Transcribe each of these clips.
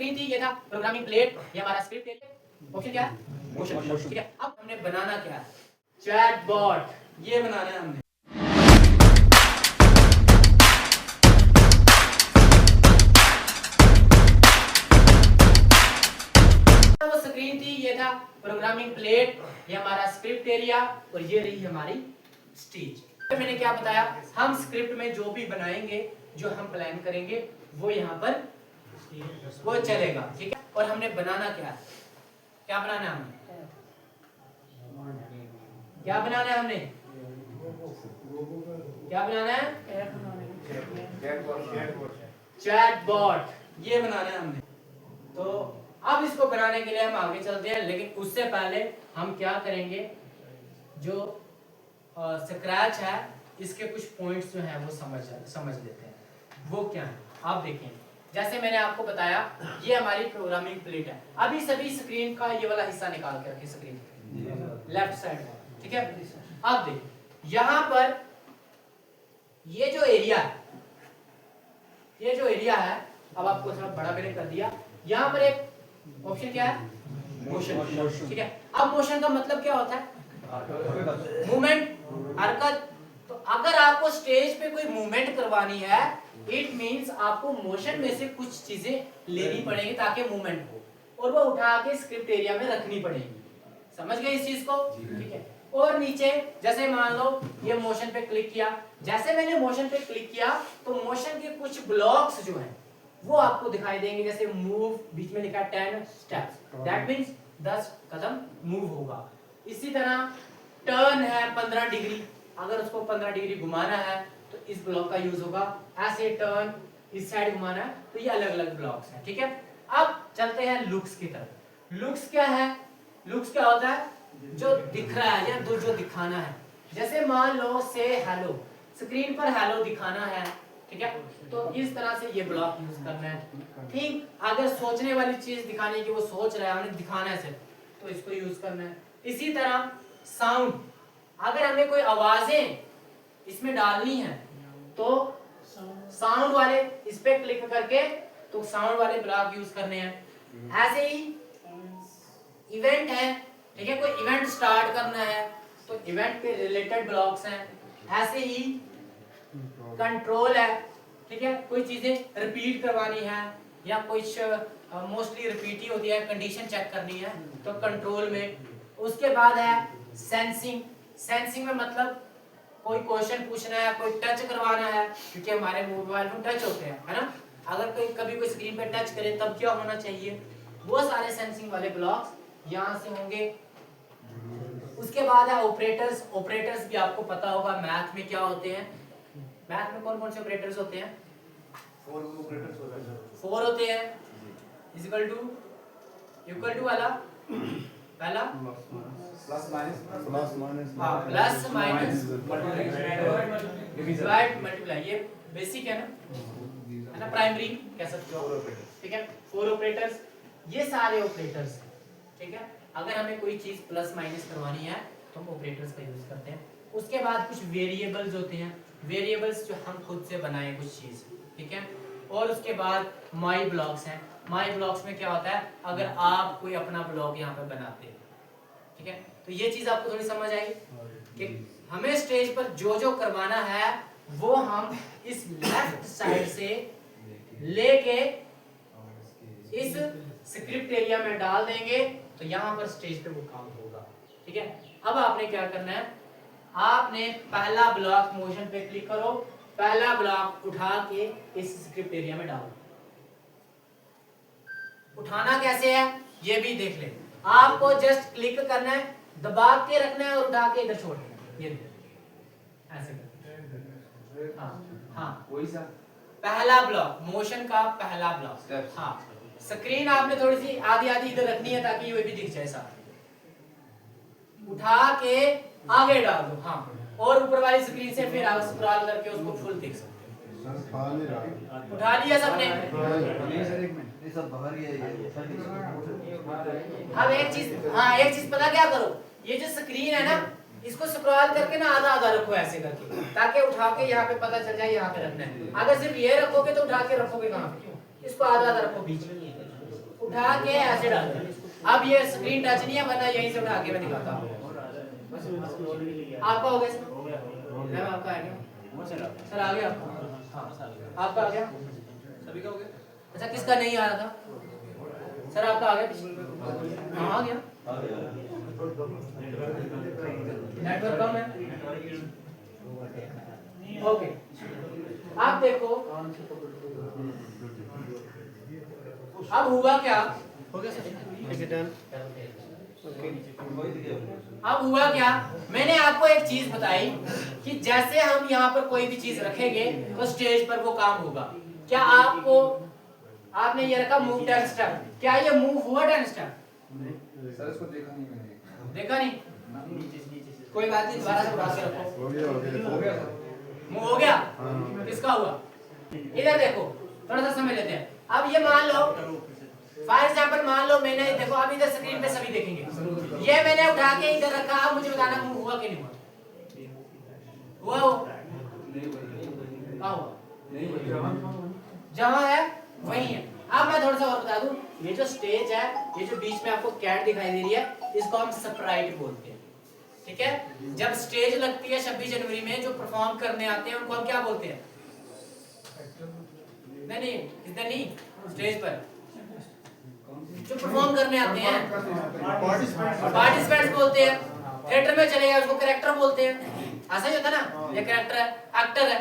Screen थी, ये था प्रोग्रामिंग प्लेट, ये हमारा स्क्रिप्ट है। ऑप्शन क्या है? मोशन। ठीक है, अब हमने बनाना क्या है? चैटबॉट, ये बनाना है हमने। वो स्क्रीन थी, ये था प्रोग्रामिंग प्लेट, ये हमारा स्क्रिप्ट एरिया, और ये रही हमारी स्टेज। तो मैंने क्या बताया, हम स्क्रिप्ट में जो भी बनाएंगे, जो हम प्लान करेंगे, वो यहाँ पर वो चलेगा। ठीक है, और हमने बनाना क्या है? क्या बनाना है हमने? क्या बनाना है हमने? क्या बनाना है? चैटबॉट, ये बनाना है हमने। तो अब इसको बनाने के लिए हम आगे चलते हैं, लेकिन उससे पहले हम क्या करेंगे, जो स्क्रैच है, इसके कुछ पॉइंट्स जो हैं वो समझ लेते हैं। वो क्या है आप देखें। जैसे मैंने आपको बताया, ये हमारी प्रोग्रामिंग प्लेट है। अभी सभी स्क्रीन का ये वाला हिस्सा निकाल के रखिए, स्क्रीन लेफ्ट साइड, ठीक है। अब देखिए यहां पर ये जो एरिया है, ये जो एरिया है, अब आपको थोड़ा बड़ा मैंने कर दिया। यहां पर एक ऑप्शन क्या है? मोशन। ठीक है, अब मोशन का मतलब क्या होता है? मूवमेंट, हरकत। तो अगर आपको स्टेज पे कोई मूवमेंट करवानी है, इट मींस आपको मोशन में से कुछ चीजें लेनी पड़ेगी ताकि मूवमेंट हो, और वो उठा के स्क्रिप्ट एरिया में रखनी पड़ेगी। समझ गए इस चीज को? ठीक है। और नीचे जैसे मान लो ये मोशन पे क्लिक किया, जैसे मैंने मोशन पे क्लिक किया तो मोशन के कुछ ब्लॉक्स जो हैं वो आपको दिखाई देंगे। जैसे मूव, बीच में लिखा है 10 steps, that means 10 Kadam move होगा। इसी तरह टर्न है 15 डिग्री, अगर उसको 15 डिग्री घुमाना है तो इस ब्लॉक का यूज होगा। ऐसे टर्न इस साइड घुमाना है, तो ये अलग अलग ब्लॉक्स हैं। ठीक है, अब चलते हैं लुक्स की तरफ। लुक्स क्या है? लुक्स क्या होता है? जो दिख रहा है या जो दिखाना है। जैसे मान लो से हेलो, स्क्रीन पर हेलो दिखाना है, ठीक है, तो इस तरह से ये ब्लॉक यूज करना है। ठीक, अगर सोचने वाली चीज दिखानी है कि वो सोच रहा है, हमें दिखाना है सिर्फ, तो इसको यूज करना है। इसी तरह साउंड, अगर हमें कोई आवाजें इसमें डालनी है तो साउंड वाले इस पे क्लिक करके तो साउंड वाले ब्लॉक यूज करने हैं। ऐसे ही इवेंट है, ठीक है, कोई इवेंट स्टार्ट करना है तो इवेंट के रिलेटेड ब्लॉक्स हैं। ऐसे ही कंट्रोल है, ठीक है, कोई चीजें रिपीट करवानी है या कुछ मोस्टली रिपीट ही होती है, कंडीशन चेक करनी है तो कंट्रोल में। उसके बाद है सेंसिंग। सेंसिंग में मतलब कोई क्वेश्चन पूछना है, कोई टच करवाना है, क्योंकि हमारे मोबाइल में टच होते हैं, है ना। अगर कभी कोई स्क्रीन पे टच करे तब क्या होना चाहिए, वो सारे सेंसिंग वाले ब्लॉक्स यहाँ से होंगे। उसके बाद है ऑपरेटर्स। ऑपरेटर्स भी आपको पता होगा मैथ में क्या होते हैं। मैथ में कौन कौन से ऑपरेटर्स होते हैं? 4 ऑपरेटर्स होते हैं। 4 होते हैं। इक्वल टू वाला पहला plus minus plus minus divide multiply, ये बेसिक है ना, प्राइमरी कह सकते हो। ठीक है, 4 ऑपरेटर्स, ये सारे ऑपरेटर्स, ठीक है। अगर हमें कोई चीज प्लस माइनस करवानी है तो हम ऑपरेटर्स का यूज करते हैं। उसके बाद कुछ वेरिएबल्स होते हैं, वेरिएबल्स जो हम खुद से बनाए कुछ चीज, ठीक है। और उसके बाद माई ब्लॉक्स हैं। माई ब्लॉक्स में क्या होता है, अगर आप कोई अपना ब्लॉक यहाँ पे बनाते हैं, ठीक है, तो ये चीज आपको थोड़ी समझ आएगी कि हमें स्टेज पर जो जो करवाना है वो हम इस लेफ्ट साइड से लेके इस स्क्रिप्ट एरिया में डाल देंगे तो यहाँ पर स्टेज पे वो काम होगा। ठीक है, अब आपने क्या करना है, आपने पहला ब्लॉक मोशन पे क्लिक करो, पहला ब्लॉक उठा के इस स्क्रिप्ट एरिया में डालो। उठाना कैसे है ये भी देख ले। आपको जस्ट क्लिक करना है, दबा के रखना है और उठा के इधर छोड़ देना। ये ऐसे कर, हाँ वही सा पहला ब्लॉक, मोशन का पहला ब्लॉक। हाँ, स्क्रीन आपने थोड़ी सी आधी आधी इधर रखनी है ताकि ये भी दिख जाए साथ। उठा के आगे डाल दो, हाँ, और ऊपर वाली स्क्रीन से फिर आप स्क्रॉल करके उसको फुल देख सकते हो। उठा लिया सबने? अब एक चीज, हाँ एक चीज पता क्या करो, ये जो स्क्रीन है ना, इसको स्क्रॉल करके ना आधा आधा रखो ऐसे करके, ताकि उठा के यहाँ पे पता चल जाए यहाँ पे रखना है। अगर सिर्फ ये रखोगे तो उठा के रखोगे कहाँ पे, इसको आधा आधा रखो बीच में। उठा के ऐसे डाल दें। अब ये स्क्रीन टच नहीं है, वरना यहीं से उठा के मैं दिखाता हूँ। आपका हो गया मैम? आपका आ गया सर? आ गया आपका? आ गया? सभी का हो गया? अच्छा, किसका नहीं आ रहा था सर? आपका आ गया? हाँ, आ गया। नेटवर्क कम है। ओके, आप देखो अब हुआ क्या? हो गया सर? अब हुआ क्या? मैंने आपको एक चीज बताई कि जैसे हम यहाँ पर कोई भी चीज रखेंगे तो स्टेज पर वो काम होगा। क्या आपने ये रखा मूव 10 स्टेप, क्या ये मूव हुआ 10 स्टेप? सर इसको देखा नहीं मैंने। देखा नहीं? कोई बात नहीं, दोबारा से उठा के रखो। हो गया सर। मूव हो गया? किसका हुआ? इधर देखो, थोड़ा सा समझ लेते हैं। अब ये मान लो, फॉर एग्जांपल मान लो मैंने, देखो अब इधर स्क्रीन पे सभी देखेंगे, ये मैंने उठा के इधर रखा। अब मुझे बताना मूव हुआ कि नहीं हुआ? हुआ? कहाँ हुआ? जहाँ है वहीं है। अब मैं थोड़ा सा और बता दूं, ये जो स्टेज है, ये जो बीच में आपको कैट दिखाई दे रही है, इसको हम स्प्राइट बोलते हैं। ठीक है? जब स्टेज लगती है 26 जनवरी में, जो परफॉर्म करने आते हैं उनको हम क्या बोलते हैं? नहीं, इधर नहीं, स्टेज पर जो परफॉर्म करने आते हैं पार्टिसिपेंट्स बोलते हैं। थिएटर में चले गए उसको कैरेक्टर बोलते हैं। ऐसा ही होता है ना, ये कैरेक्टर है, एक्टर है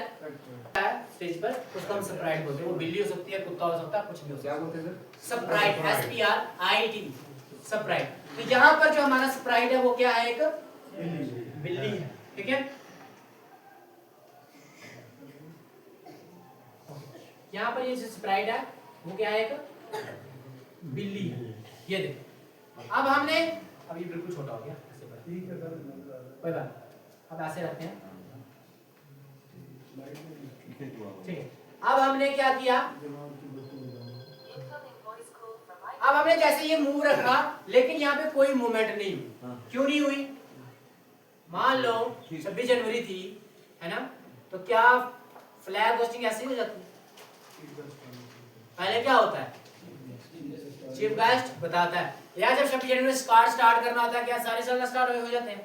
स्टेज पर, उसको हम स्प्राइट बोलते हैं। वो बिल्ली हो सकती है, कुत्ता हो सकता है, कुछ भी हो सकता है। क्या बोलते हैं सर? Sprite, SPRIT, Sprite. तो यहाँ पर जो हमारा स्प्राइट है वो क्या है? एक बिल्ली है। ठीक है? यहाँ पर ये जो स्प्राइट है वो क्या है? एक बिल्ली है। ये देखो, अब हमने, अब ये बिल्कुल छोटा हो गया, ऐसे पर कोई बात, अब ऐसे रखते हैं। ठीक है, अब हमने क्या किया? अब हमने जैसे ये मूव रखा, लेकिन यहाँ पे कोई मूवमेंट नहीं हुई। क्यों नहीं हुई? मान लो 26 जनवरी थी, है ना, तो क्या फ्लैग होस्टिंग ऐसे ही हो जाती? पहले क्या होता है? चीफ गेस्ट बताता है, या जब 26 जनवरी में स्टार्ट करना होता है, क्या सारे चलना स्टार्ट हो जाते हैं?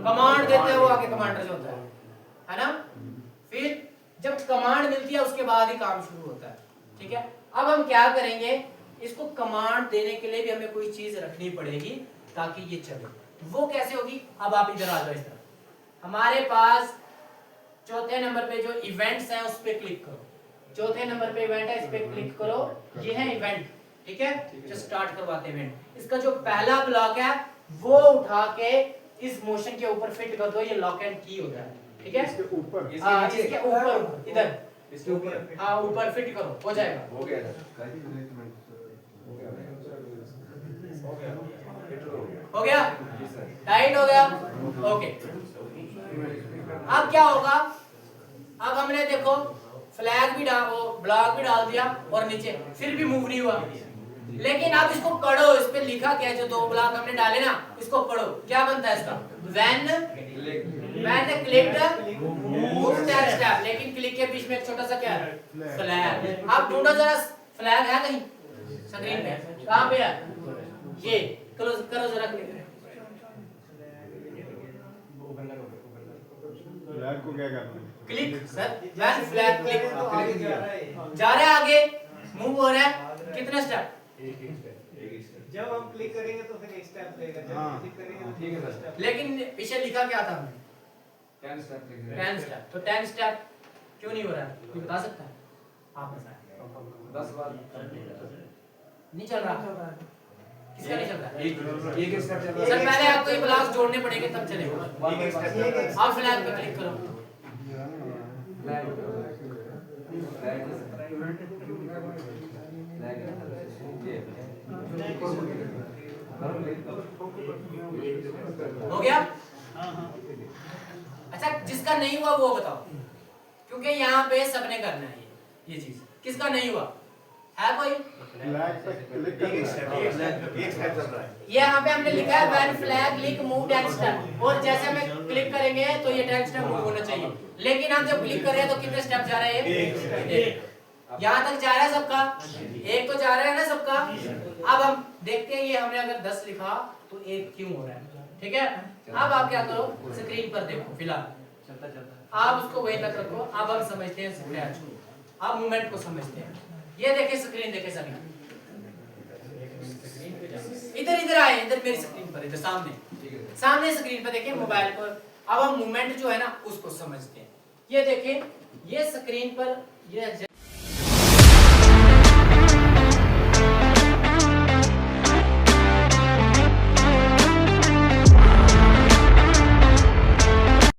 कमांड देते हैं वो आगे कमांडर जो होता है ना। फिर जब कमांड मिलती है उसके बाद ही काम शुरू होता है। ठीक है? अब हम क्या करेंगे? इसको कमांड देने के लिए भी हमें कोई चीज रखनी पड़ेगी ताकि ये चले। वो कैसे होगी? अब आप इधर आ जाओ इस तरह। हमारे पास चौथे नंबर पे जो इवेंट्स हैं उस पे क्लिक करो। चौथे नंबर पे इवेंट है, इस पे क्लिक करो। ये है इवेंट। ठीक है? जो स्टार्ट करवाते हैं इवेंट, इसका जो पहला ब्लॉक है वो उठा के इस मोशन के ऊपर फिट कर दो। ये लॉक एंड की होता है। ठीक है? इसके ऊपर, इसके ऊपर, इधर इसके ऊपर, हाँ ऊपर फिट करो, हो जाएगा। हो गया हो गया? टाइट हो गया? ओके। अब क्या होगा? अब हमने देखो फ्लैग भी डाल, वो ब्लॉक भी डाल दिया और नीचे, फिर भी मूव नहीं हुआ। लेकिन आप इसको पढ़ो, इस पे लिखा क्या है? जो दो ब्लॉक हमने डाले ना, इसको पढ़ो, क्या बनता है इसका? when clicked move 10 step, लेकिन क्लिक के बीच में एक छोटा सा क्या है? फ्लैग। आप ढूंढो जरा, फ्लैग है कहीं स्क्रीन पे? कहाँ पे है? ये क्लोज करो जरा, क्लिक। फ्लैग को क्या करना है? Click sir, when flag click जा रहा है आगे, मूव हो रहा है। कितने स्टेप? जब हम क्लिक करेंगे तो फिर एक स्टेप लेगा, जब क्लिक करेंगे तो ठीक है सर। स्टेप। लेकिन पीछे लिखा क्या था हमने? 10 स्टेप लिख रहे 10 स्टेप। तो 10 स्टेप क्यों नहीं हो रहा है? कोई बता सकता है? आप बताएं। 10 बार नहीं चल रहा। किसका नहीं चल रहा? एक स्टेप चल रहा सर है। पहले आपको ये ब्लॉक्स जोड़ने पड़ेंगे तब चलेगा। एक स्टेप चल रहा है। आप फ्लैग पे क्लिक करो। हो गया? अच्छा, जिसका नहीं हुआ वो बताओ, क्योंकि यहाँ पे सबने करना है ये चीज। किसका नहीं हुआ है? कोई? फ्लैग पे क्लिक करना है। एक स्टेप चल रहा है। ये यहाँ पे हमने लिखा है when flag click move 10 step, और जैसे हमें क्लिक करेंगे तो ये 10 स्टेप मूव होना चाहिए। लेकिन हम जब क्लिक कर रहे हैं तो कितने स्टेप जा रहे हैं? एक। यहाँ तक जा रहा है सबका, एक तो जा रहा है ना सबका। अब हम देखते हैं ये हमने अगर 10 लिखा तो एक क्यों हो रहा है, ठीक है। अब आप क्या करो, स्क्रीन पर देखो फिलहाल, आप उसको वहीं तक रखो। अब हम समझते हैं स्क्रैच को, अब मूवमेंट को समझते हैं। ये देखे स्क्रीन, देखे सभी, इधर इधर आए, इधर मेरी स्क्रीन पर, इधर सामने सामने स्क्रीन पर देखें मोबाइल पर। अब हम मूवमेंट जो है ना उसको समझते हैं। ये देखें, ये स्क्रीन पर ये